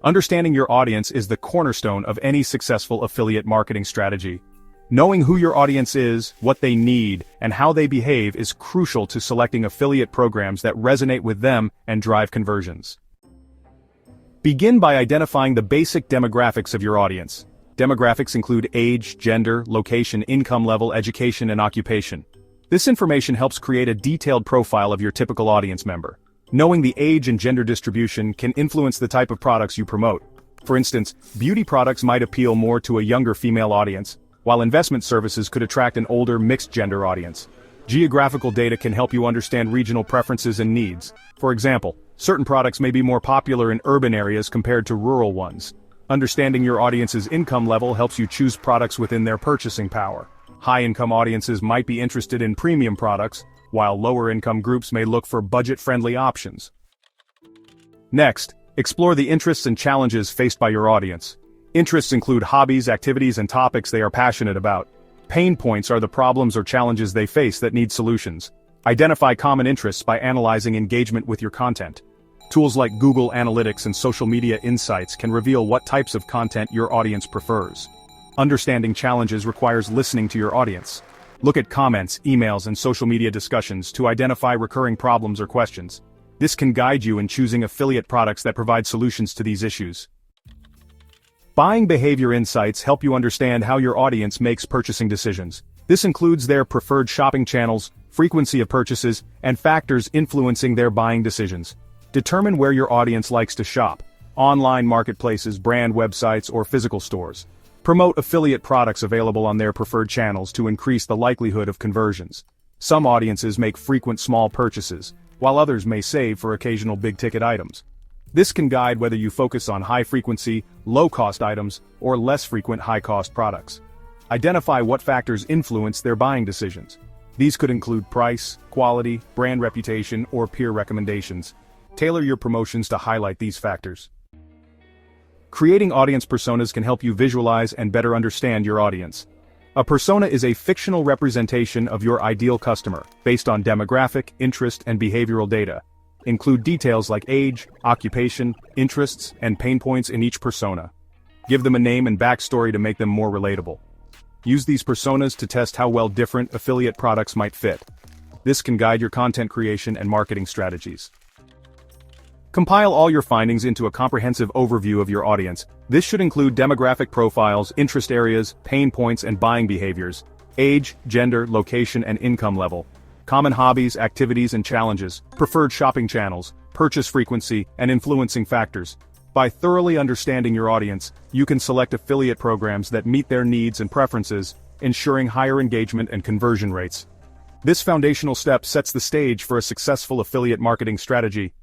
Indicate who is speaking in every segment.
Speaker 1: Understanding your audience is the cornerstone of any successful affiliate marketing strategy. Knowing who your audience is, what they need, and how they behave is crucial to selecting affiliate programs that resonate with them and drive conversions. Begin by identifying the basic demographics of your audience. Demographics include age, gender, location, income level, education, and occupation. This information helps create a detailed profile of your typical audience member. Knowing the age and gender distribution can influence the type of products you promote. For instance, beauty products might appeal more to a younger female audience, while investment services could attract an older mixed-gender audience. Geographical data can help you understand regional preferences and needs. For example, certain products may be more popular in urban areas compared to rural ones. Understanding your audience's income level helps you choose products within their purchasing power. High-income audiences might be interested in premium products, while lower-income groups may look for budget-friendly options. Next, explore the interests and challenges faced by your audience. Interests include hobbies, activities, and topics they are passionate about. Pain points are the problems or challenges they face that need solutions. Identify common interests by analyzing engagement with your content. Tools like Google Analytics and social media insights can reveal what types of content your audience prefers. Understanding challenges requires listening to your audience. Look at comments, emails, and social media discussions to identify recurring problems or questions. This can guide you in choosing affiliate products that provide solutions to these issues. Buying behavior insights help you understand how your audience makes purchasing decisions. This includes their preferred shopping channels, frequency of purchases, and factors influencing their buying decisions. Determine where your audience likes to shop: online marketplaces, brand websites, or physical stores. Promote affiliate products available on their preferred channels to increase the likelihood of conversions. Some audiences make frequent small purchases, while others may save for occasional big-ticket items. This can guide whether you focus on high-frequency, low-cost items, or less frequent high-cost products. Identify what factors influence their buying decisions. These could include price, quality, brand reputation, or peer recommendations. Tailor your promotions to highlight these factors. Creating audience personas can help you visualize and better understand your audience. A persona is a fictional representation of your ideal customer, based on demographic, interest, and behavioral data. Include details like age, occupation, interests, and pain points in each persona. Give them a name and backstory to make them more relatable. Use these personas to test how well different affiliate products might fit. This can guide your content creation and marketing strategies. Compile all your findings into a comprehensive overview of your audience. This should include demographic profiles, interest areas, pain points, and buying behaviors, age, gender, location, and income level, common hobbies, activities, and challenges, preferred shopping channels, purchase frequency, and influencing factors. By thoroughly understanding your audience, you can select affiliate programs that meet their needs and preferences, ensuring higher engagement and conversion rates. This foundational step sets the stage for a successful affiliate marketing strategy.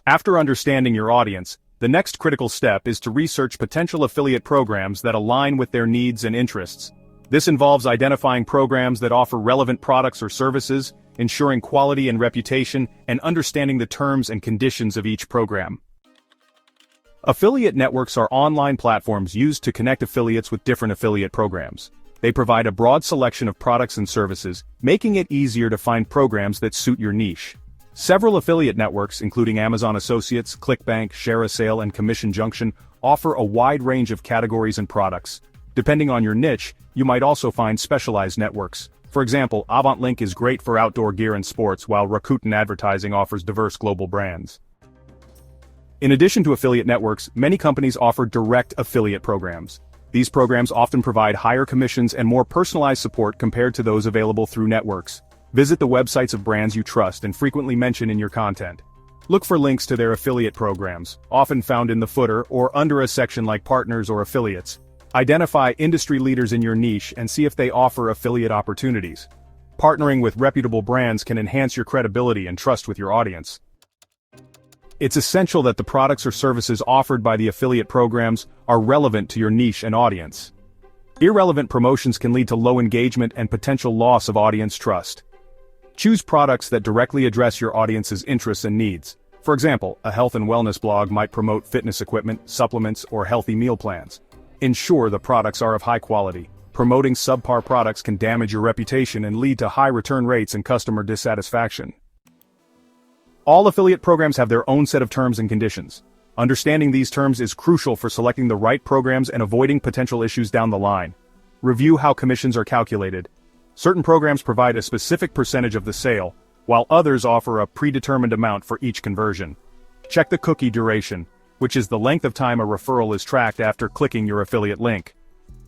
Speaker 1: After understanding your audience, the next critical step is to research potential affiliate programs that align with their needs and interests. This involves identifying programs that offer relevant products or services, ensuring quality and reputation, and understanding the terms and conditions of each program. Affiliate networks are online platforms used to connect affiliates with different affiliate programs. They provide a broad selection of products and services, making it easier to find programs that suit your niche. Several affiliate networks, including Amazon Associates, ClickBank, ShareASale, and Commission Junction, offer a wide range of categories and products. Depending on your niche, you might also find specialized networks. For example, AvantLink is great for outdoor gear and sports, while Rakuten Advertising offers diverse global brands. In addition to affiliate networks, many companies offer direct affiliate programs. These programs often provide higher commissions and more personalized support compared to those available through networks. Visit the websites of brands you trust and frequently mention in your content. Look for links to their affiliate programs, often found in the footer or under a section like Partners or Affiliates. Identify industry leaders in your niche and see if they offer affiliate opportunities. Partnering with reputable brands can enhance your credibility and trust with your audience. It's essential that the products or services offered by the affiliate programs are relevant to your niche and audience. Irrelevant promotions can lead to low engagement and potential loss of audience trust. Choose products that directly address your audience's interests and needs. For example, a health and wellness blog might promote fitness equipment, supplements, or healthy meal plans. Ensure the products are of high quality. Promoting subpar products can damage your reputation and lead to high return rates and customer dissatisfaction. All affiliate programs have their own set of terms and conditions. Understanding these terms is crucial for selecting the right programs and avoiding potential issues down the line. Review how commissions are calculated. Certain programs provide a specific percentage of the sale, while others offer a predetermined amount for each conversion. Check the cookie duration, which is the length of time a referral is tracked after clicking your affiliate link.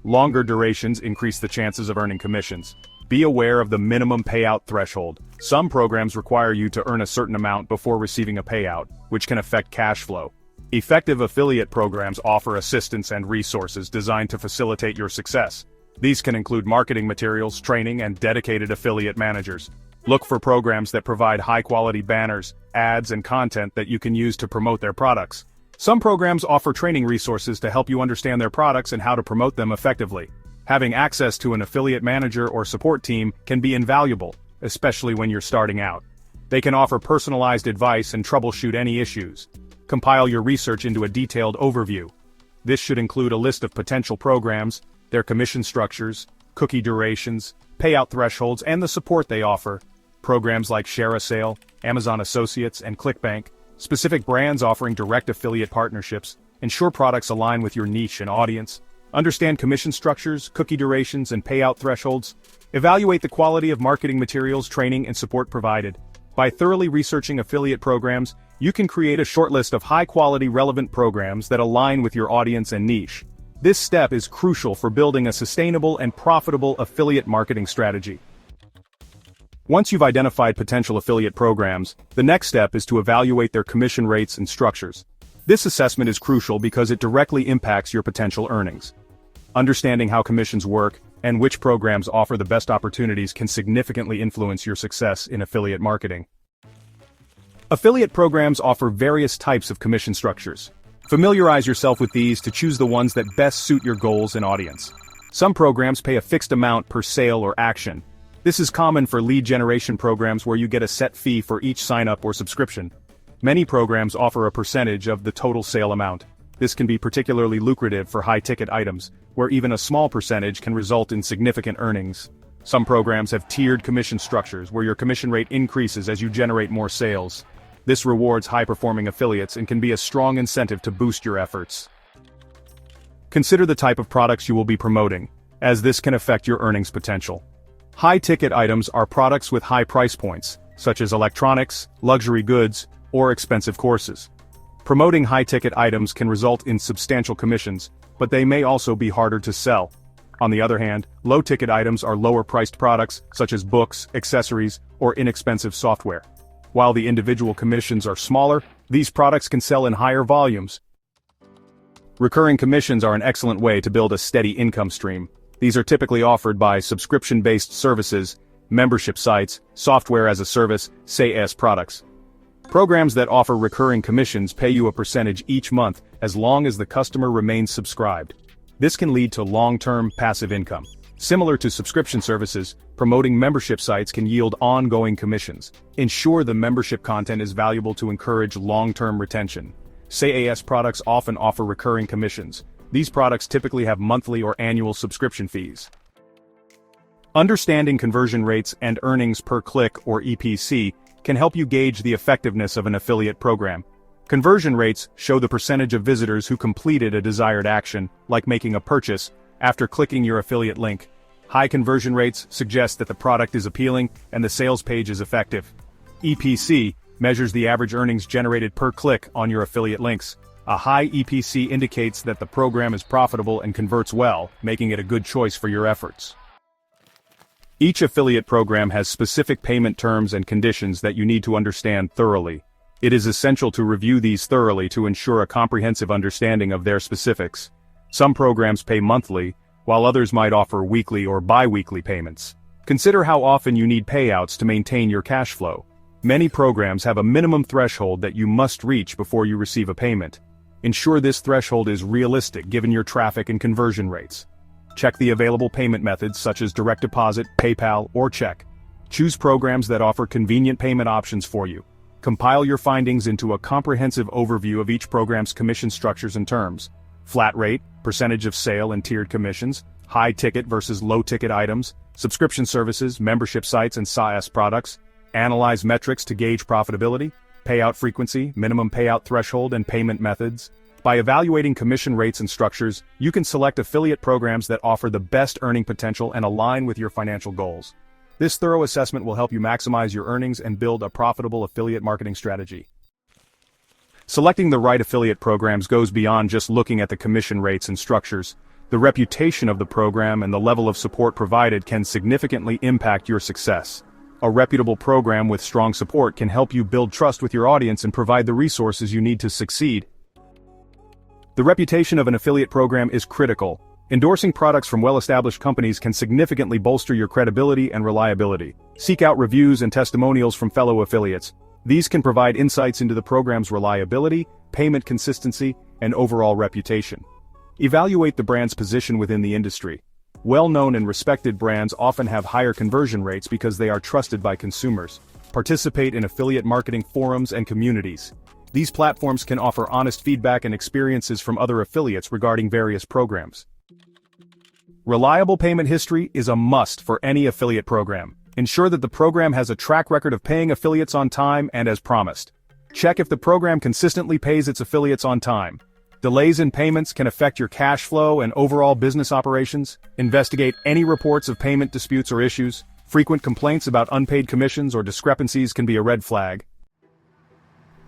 Speaker 1: Longer durations increase the chances of earning commissions. Be aware of the minimum payout threshold. Some programs require you to earn a certain amount before receiving a payout, which can affect cash flow. Effective affiliate programs offer assistance and resources designed to facilitate your success. These can include marketing materials, training, and dedicated affiliate managers. Look for programs that provide high-quality banners, ads, and content that you can use to promote their products. Some programs offer training resources to help you understand their products and how to promote them effectively. Having access to an affiliate manager or support team can be invaluable, especially when you're starting out. They can offer personalized advice and troubleshoot any issues. Compile your research into a detailed overview. This should include a list of potential programs, their commission structures, cookie durations, payout thresholds, and the support they offer. Programs like ShareASale, Amazon Associates, and ClickBank, specific brands offering direct affiliate partnerships, ensure products align with your niche and audience. Understand commission structures, cookie durations, and payout thresholds. Evaluate the quality of marketing materials, training, and support provided. By thoroughly researching affiliate programs, you can create a short list of high-quality relevant programs that align with your audience and niche. This step is crucial for building a sustainable and profitable affiliate marketing strategy. Once you've identified potential affiliate programs, the next step is to evaluate their commission rates and structures. This assessment is crucial because it directly impacts your potential earnings. Understanding how commissions work and which programs offer the best opportunities can significantly influence your success in affiliate marketing. Affiliate programs offer various types of commission structures. Familiarize yourself with these to choose the ones that best suit your goals and audience. Some programs pay a fixed amount per sale or action. This is common for lead generation programs where you get a set fee for each sign-up or subscription. Many programs offer a percentage of the total sale amount. This can be particularly lucrative for high-ticket items, where even a small percentage can result in significant earnings. Some programs have tiered commission structures where your commission rate increases as you generate more sales. This rewards high-performing affiliates and can be a strong incentive to boost your efforts. Consider the type of products you will be promoting, as this can affect your earnings potential. High-ticket items are products with high price points, such as electronics, luxury goods, or expensive courses. Promoting high-ticket items can result in substantial commissions, but they may also be harder to sell. On the other hand, low-ticket items are lower-priced products, such as books, accessories, or inexpensive software. While the individual commissions are smaller, these products can sell in higher volumes. Recurring commissions are an excellent way to build a steady income stream. These are typically offered by subscription-based services, membership sites, software as a service, SaaS products. Programs that offer recurring commissions pay you a percentage each month as long as the customer remains subscribed. This can lead to long-term passive income. Similar to subscription services, promoting membership sites can yield ongoing commissions. Ensure the membership content is valuable to encourage long-term retention. SaaS products often offer recurring commissions. These products typically have monthly or annual subscription fees. Understanding conversion rates and earnings per click, or EPC, can help you gauge the effectiveness of an affiliate program. Conversion rates show the percentage of visitors who completed a desired action, like making a purchase, after clicking your affiliate link. High conversion rates suggest that the product is appealing and the sales page is effective. EPC measures the average earnings generated per click on your affiliate links. A high EPC indicates that the program is profitable and converts well, making it a good choice for your efforts. Each affiliate program has specific payment terms and conditions that you need to understand thoroughly. It is essential to review these thoroughly to ensure a comprehensive understanding of their specifics. Some programs pay monthly, while others might offer weekly or bi-weekly payments. Consider how often you need payouts to maintain your cash flow. Many programs have a minimum threshold that you must reach before you receive a payment. Ensure this threshold is realistic given your traffic and conversion rates. Check the available payment methods such as direct deposit, PayPal, or check. Choose programs that offer convenient payment options for you. Compile your findings into a comprehensive overview of each program's commission structures and terms. Flat rate, percentage of sale and tiered commissions, high ticket versus low ticket items, subscription services, membership sites and SaaS products. Analyze metrics to gauge profitability. payout frequency, minimum payout threshold, and payment methods. By evaluating commission rates and structures, you can select affiliate programs that offer the best earning potential and align with your financial goals. This thorough assessment will help you maximize your earnings and build a profitable affiliate marketing strategy. Selecting the right affiliate programs goes beyond just looking at the commission rates and structures. The reputation of the program and the level of support provided can significantly impact your success. A reputable program with strong support can help you build trust with your audience and provide the resources you need to succeed. The reputation of an affiliate program is critical. Endorsing products from well-established companies can significantly bolster your credibility and reliability. Seek out reviews and testimonials from fellow affiliates. These can provide insights into the program's reliability, payment consistency, and overall reputation. Evaluate the brand's position within the industry. Well-known and respected brands often have higher conversion rates because they are trusted by consumers. Participate in affiliate marketing forums and communities. These platforms can offer honest feedback and experiences from other affiliates regarding various programs. Reliable payment history is a must for any affiliate program. Ensure that the program has a track record of paying affiliates on time and as promised. Check if the program consistently pays its affiliates on time. Delays in payments can affect your cash flow and overall business operations. Investigate any reports of payment disputes or issues. Frequent complaints about unpaid commissions or discrepancies can be a red flag.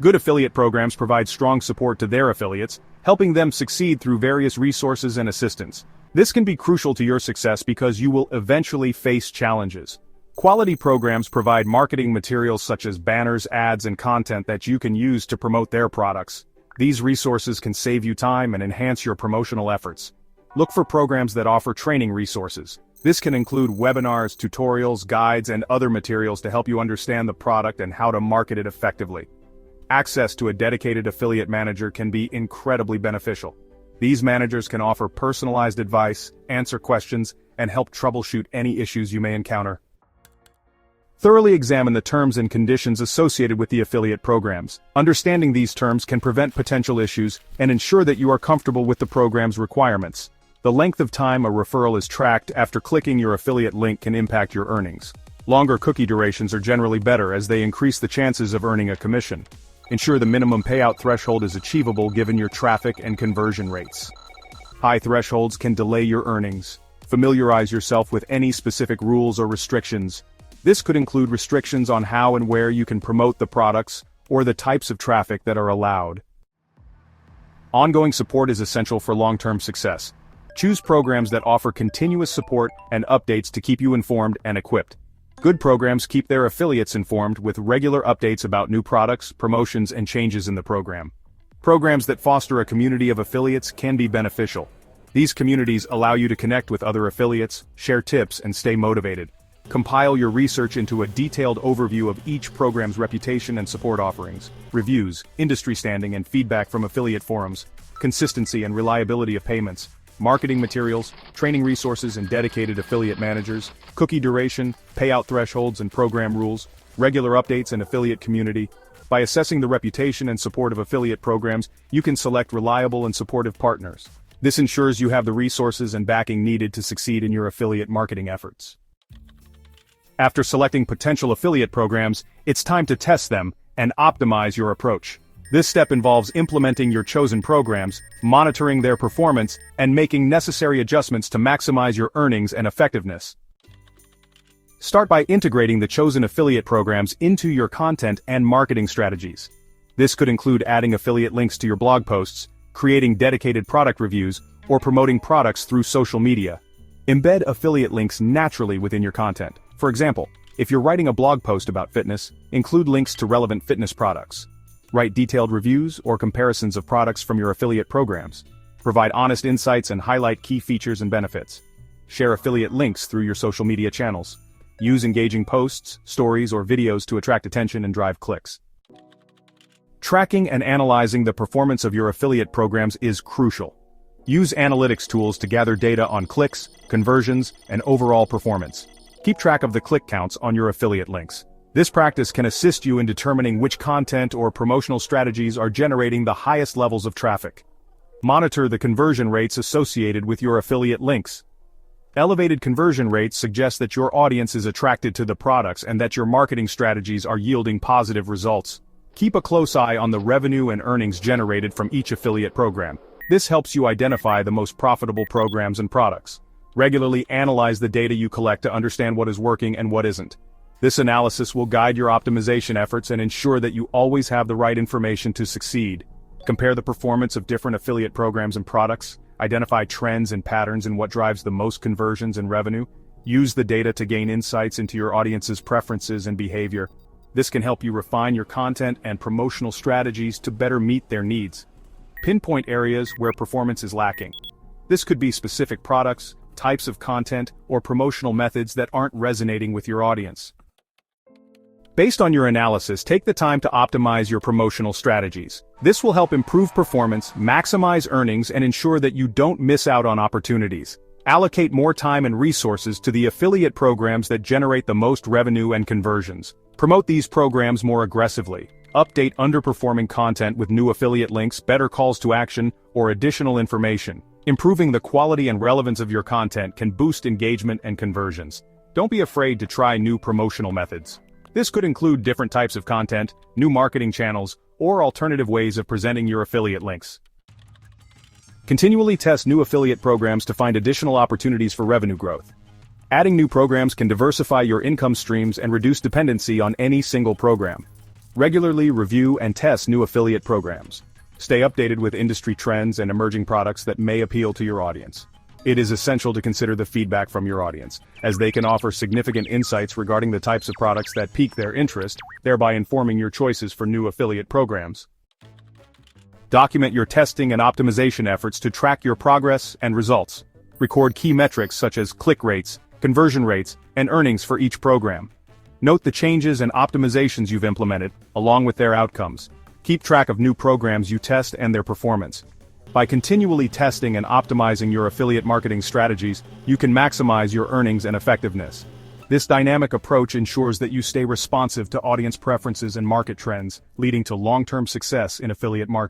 Speaker 1: Good affiliate programs provide strong support to their affiliates, helping them succeed through various resources and assistance. This can be crucial to your success because you will eventually face challenges. Quality programs provide marketing materials such as banners, ads, and content that you can use to promote their products. These resources can save you time and enhance your promotional efforts. Look for programs that offer training resources. This can include webinars, tutorials, guides, and other materials to help you understand the product and how to market it effectively. Access to a dedicated affiliate manager can be incredibly beneficial. These managers can offer personalized advice, answer questions, and help troubleshoot any issues you may encounter. Thoroughly examine the terms and conditions associated with the affiliate programs. Understanding these terms can prevent potential issues and ensure that you are comfortable with the program's requirements. The length of time a referral is tracked after clicking your affiliate link can impact your earnings. Longer cookie durations are generally better as they increase the chances of earning a commission. Ensure the minimum payout threshold is achievable given your traffic and conversion rates. High thresholds can delay your earnings. Familiarize yourself with any specific rules or restrictions. This could include restrictions on how and where you can promote the products, or the types of traffic that are allowed. Ongoing support is essential for long-term success. Choose programs that offer continuous support and updates to keep you informed and equipped. Good programs keep their affiliates informed with regular updates about new products, promotions, and changes in the program. Programs that foster a community of affiliates can be beneficial. These communities allow you to connect with other affiliates, share tips, and stay motivated. Compile your research into a detailed overview of each program's reputation and support offerings, reviews, industry standing and feedback from affiliate forums, consistency and reliability of payments, marketing materials, training resources and dedicated affiliate managers, cookie duration, payout thresholds and program rules, regular updates and affiliate community. By assessing the reputation and support of affiliate programs, you can select reliable and supportive partners. This ensures you have the resources and backing needed to succeed in your affiliate marketing efforts. After selecting potential affiliate programs, it's time to test them and optimize your approach. This step involves implementing your chosen programs, monitoring their performance, and making necessary adjustments to maximize your earnings and effectiveness. Start by integrating the chosen affiliate programs into your content and marketing strategies. This could include adding affiliate links to your blog posts, creating dedicated product reviews, or promoting products through social media. Embed affiliate links naturally within your content. For example, if you're writing a blog post about fitness, include links to relevant fitness products. Write detailed reviews or comparisons of products from your affiliate programs. Provide honest insights and highlight key features and benefits. Share affiliate links through your social media channels. Use engaging posts, stories, or videos to attract attention and drive clicks. Tracking and analyzing the performance of your affiliate programs is crucial. Use analytics tools to gather data on clicks, conversions, and overall performance. Keep track of the click counts on your affiliate links. This practice can assist you in determining which content or promotional strategies are generating the highest levels of traffic. Monitor the conversion rates associated with your affiliate links. Elevated conversion rates suggest that your audience is attracted to the products and that your marketing strategies are yielding positive results. Keep a close eye on the revenue and earnings generated from each affiliate program. This helps you identify the most profitable programs and products. Regularly analyze the data you collect to understand what is working and what isn't. This analysis will guide your optimization efforts and ensure that you always have the right information to succeed. Compare the performance of different affiliate programs and products, identify trends and patterns in what drives the most conversions and revenue. Use the data to gain insights into your audience's preferences and behavior. This can help you refine your content and promotional strategies to better meet their needs. Pinpoint areas where performance is lacking. This could be specific products, types of content, or promotional methods that aren't resonating with your audience. Based on your analysis, take the time to optimize your promotional strategies. This will help improve performance, maximize earnings, and ensure that you don't miss out on opportunities. Allocate more time and resources to the affiliate programs that generate the most revenue and conversions. Promote these programs more aggressively. Update underperforming content with new affiliate links, better calls to action, or additional information. Improving the quality and relevance of your content can boost engagement and conversions. Don't be afraid to try new promotional methods. This could include different types of content, new marketing channels, or alternative ways of presenting your affiliate links. Continually test new affiliate programs to find additional opportunities for revenue growth. Adding new programs can diversify your income streams and reduce dependency on any single program. Regularly review and test new affiliate programs. Stay updated with industry trends and emerging products that may appeal to your audience. It is essential to consider the feedback from your audience, as they can offer significant insights regarding the types of products that pique their interest, thereby informing your choices for new affiliate programs. Document your testing and optimization efforts to track your progress and results. Record key metrics such as click rates, conversion rates, and earnings for each program. Note the changes and optimizations you've implemented, along with their outcomes. Keep track of new programs you test and their performance. By continually testing and optimizing your affiliate marketing strategies, you can maximize your earnings and effectiveness. This dynamic approach ensures that you stay responsive to audience preferences and market trends, leading to long-term success in affiliate marketing.